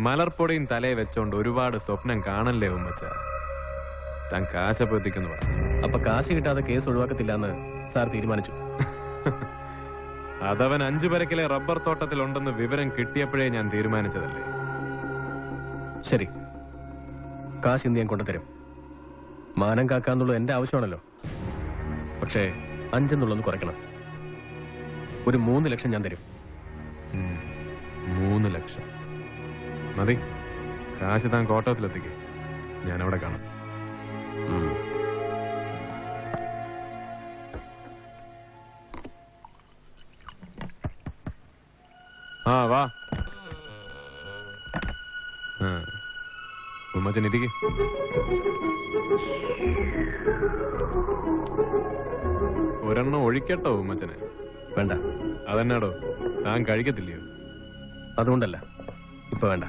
മലർപ്പൊടിയും തലയെ വെച്ചോണ്ട് ഒരുപാട് സ്വപ്നം കാണല്ലേ ഉമ്മച്ച. താൻ കാശപ്പ് എത്തിക്കുന്നു പറ. അപ്പൊ കാശ് കിട്ടാതെ കേസ് ഒഴിവാക്കത്തില്ലെന്ന് സാർ തീരുമാനിച്ചു. അതവൻ 5 പരക്കിലെ റബ്ബർ തോട്ടത്തിലുണ്ടെന്ന് വിവരം കിട്ടിയപ്പോഴേ ഞാൻ തീരുമാനിച്ചതല്ലേ. ശരി, കാശ് ഇന്ന് ഞാൻ കൊണ്ടുതരും. മാനം കാക്കാന്നുള്ളത് എന്റെ ആവശ്യമാണല്ലോ. പക്ഷേ 5 എന്നുള്ളൊന്ന് കുറയ്ക്കണം. ഒരു 3 ലക്ഷം ഞാൻ തരും. 3 ലക്ഷം മതി. കാശ് താൻ കോട്ടത്തിലെത്തിക്കേ, ഞാൻ അവിടെ കാണാം. ആ വാ. ഉമ്മച്ചൻ ഇരിക്ക്. ഒരെണ്ണം ഒഴിക്കട്ടോ ഉമ്മച്ചന്? വേണ്ട. അതെന്നാടോ, താൻ കഴിക്കത്തില്ലയോ? അതുകൊണ്ടല്ല, ഇപ്പൊ വേണ്ട.